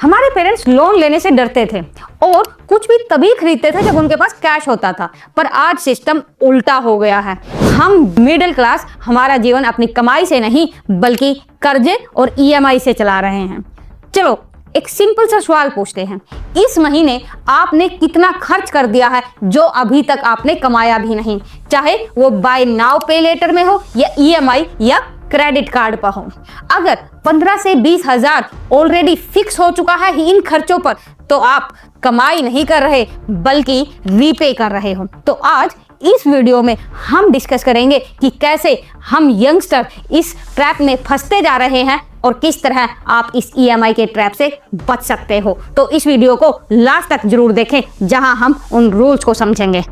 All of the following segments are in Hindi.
हमारे पेरेंट्स लोन लेने से डरते थे और कुछ भी तभी खरीदते थे जब उनके पास कैश होता था, पर आज सिस्टम उल्टा हो गया है। हम मिडिल क्लास हमारा जीवन अपनी कमाई से नहीं बल्कि कर्जे और ईएमआई से चला रहे हैं। चलो एक सिंपल सा सवाल पूछते हैं, इस महीने आपने कितना खर्च कर दिया है जो अभी तक आपने कमाया भी नहीं, चाहे वो बाय नाउ पे लेटर में हो या ईएमआई या क्रेडिट कार्ड पर हो। अगर 15 से 20 हजार ऑलरेडी फिक्स हो चुका है इन खर्चों पर, तो आप कमाई नहीं कर रहे बल्कि रीपे कर रहे हो। तो आज इस वीडियो में हम डिस्कस करेंगे कि कैसे हम यंगस्टर इस ट्रैप में फंसते जा रहे हैं और किस तरह आप इस ईएमआई के ट्रैप से बच सकते हो। तो इस वीडियो को लास्ट तक जरूर देखें जहां हम उन रूल्स को समझेंगे।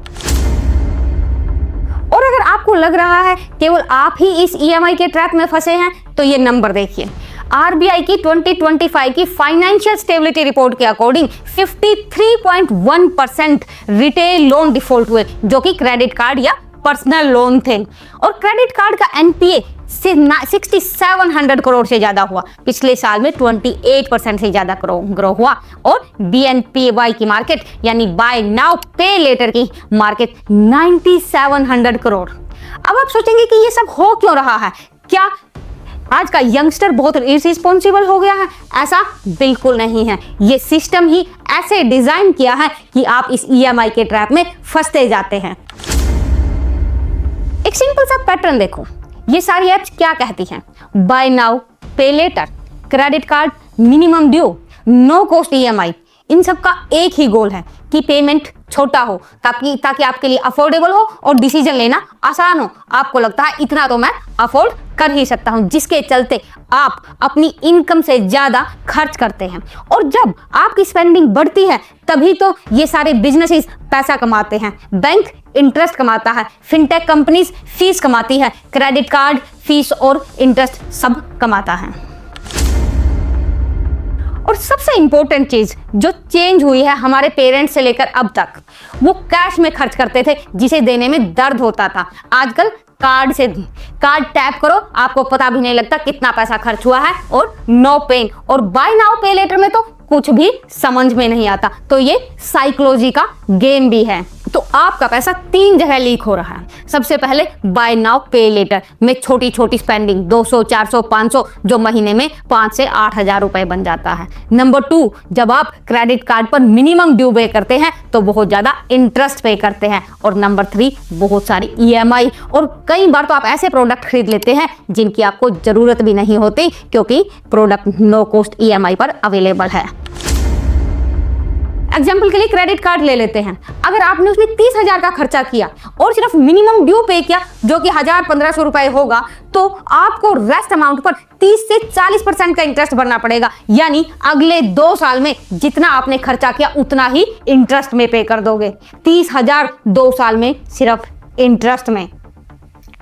और अगर आपको लग रहा है केवल आप ही इस ईएमआई के ट्रैप में फंसे हैं तो ये नंबर देखिए। आरबीआई की 2025 की फाइनेंशियल स्टेबिलिटी रिपोर्ट के अकॉर्डिंग 53.1% रिटेल लोन डिफॉल्ट हुए जो कि क्रेडिट कार्ड या पर्सनल लोन थे, और क्रेडिट कार्ड का एनपीए 6700 करोड़ से ज्यादा हुआ। पिछले साल में 28% से ज्यादा ग्रो हुआ। और बीएनपीवाई की मार्केट यानी बाय नाउ पे लेटर की मार्केट 9700 करोड़। अब आप सोचेंगे कि ये सब हो क्यों रहा है, क्या आज का यंगस्टर बहुत इररिस्पॉन्सिबल हो गया है? ऐसा बिल्कुल नहीं है। ये सिस्टम ही ऐसे डिजाइन किया है कि आप इस ईएमआई के ट्रैप में फंसते जाते हैं। एक सिंपल सा पैटर्न देखो, ये सारी एप्स क्या कहती हैं? Buy now pay later, credit card, minimum due, no cost EMI, इन सब का एक ही गोल है कि पेमेंट छोटा हो ताकि आपके लिए अफोर्डेबल हो और डिसीजन लेना आसान हो। आपको लगता है इतना तो मैं अफोर्ड कर ही सकता हूं, जिसके चलते आप अपनी इनकम से ज्यादा खर्च करते हैं। और जब आपकी स्पेंडिंग बढ़ती है तभी तो ये सारे बिजनेसेस पैसा कमाते हैं। बैंक इंटरेस्ट कमाता है, फिनटेक कंपनीज फीस कमाती है, क्रेडिट कार्ड फीस और इंटरेस्ट सब कमाता है। और सबसे इंपॉर्टेंट चीज जो चेंज हुई है हमारे पेरेंट्स से लेकर अब तक, वो कैश में खर्च करते थे जिसे देने में दर्द होता था। आजकल कार्ड टैप करो, आपको पता भी नहीं लगता कितना पैसा खर्च हुआ है और नो पेन। और बाय नाउ पे लेटर में तो कुछ भी समझ में नहीं आता। तो ये साइकोलॉजी का गेम भी है। तो आपका पैसा 3 जगह लीक हो रहा है। सबसे पहले बाय नाउ पे लेटर में छोटी छोटी स्पेंडिंग 200, 400, 500 जो महीने में 5 से 8 हजार रुपए बन जाता है। नंबर 2, जब आप क्रेडिट कार्ड पर मिनिमम ड्यू पे करते हैं तो बहुत ज्यादा इंटरेस्ट पे करते हैं। और नंबर 3, बहुत सारी ईएमआई, और कई बार तो आप ऐसे प्रोडक्ट खरीद लेते हैं जिनकी आपको जरूरत भी नहीं होती क्योंकि प्रोडक्ट नो कॉस्ट ईएमआई पर अवेलेबल है। एग्जाम्पल के लिए क्रेडिट कार्ड ले लेते हैं। अगर आपने उसमें 30 हजार का खर्चा किया और सिर्फ मिनिमम ड्यू पे किया जो कि 1000-1500 रुपए होगा, तो आपको रेस्ट अमाउंट पर 30 से 40% का इंटरेस्ट भरना पड़ेगा। यानी अगले 2 साल में जितना आपने खर्चा किया उतना ही इंटरेस्ट में पे कर दोगे। 30,000 2 साल में सिर्फ इंटरेस्ट में।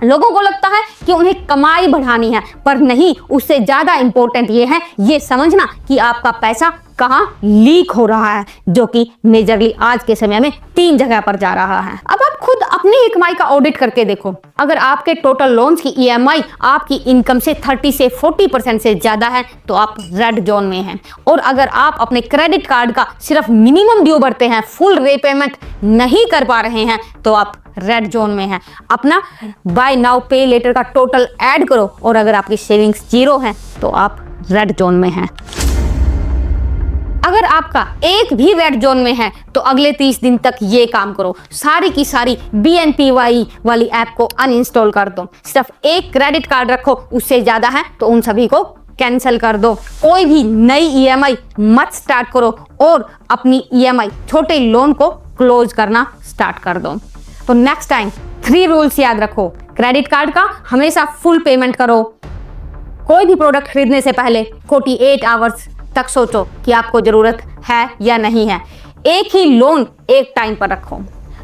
लोगों को लगता है कि उन्हें कमाई बढ़ानी है, पर नहीं, उससे ज्यादा इंपॉर्टेंट ये है ये समझना कि आपका पैसा कहां लीक हो रहा है, जो कि मेजरली आज के समय में 3 जगह पर जा रहा है। अब आप खुद अपनी ही कमाई का ऑडिट करके देखो। अगर आपके टोटल लोन्स की ईएमआई आपकी इनकम से 30 से 40% से ज्यादा है तो आप रेड जोन में हैं। और अगर आप अपने क्रेडिट कार्ड का सिर्फ मिनिमम ड्यू भरते हैं, फुल रीपेमेंट नहीं कर पा रहे हैं, तो आप रेड जोन में है। अपना बाय नाउ पे लेटर का टोटल ऐड करो और अगर आपकी सेविंग्स 0 है तो आप रेड जोन में हैं। अगर आपका एक भी रेड जोन में है तो अगले 30 दिन तक ये काम करो, सारी की सारी बीएनपीवाई वाली ऐप को अनइंस्टॉल कर दो। सिर्फ एक क्रेडिट कार्ड रखो, उससे ज्यादा है तो उन सभी को कैंसिल कर दो। कोई भी नई ईएमआई मत स्टार्ट करो और अपनी ईएमआई छोटे लोन को क्लोज करना स्टार्ट कर दो। तो नेक्स्ट टाइम 3 रूल्स याद रखो। क्रेडिट कार्ड का हमेशा फुल पेमेंट करो। कोई भी प्रोडक्ट खरीदने से पहले 48 आवर्स तक सोचो कि आपको जरूरत है या नहीं है। एक ही लोन एक टाइम पर रखो।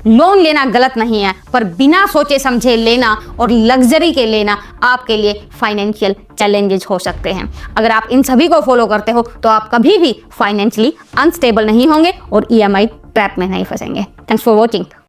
लोन लेना गलत नहीं है, पर बिना सोचे समझे लेना और लग्जरी के लेना आपके लिए फाइनेंशियल चैलेंजेस हो सकते हैं। अगर आप इन सभी को फॉलो करते हो तो आप कभी भी फाइनेंशियली अनस्टेबल नहीं होंगे और ईएमआई ट्रैप में नहीं फंसेंगे। Thanks for watching.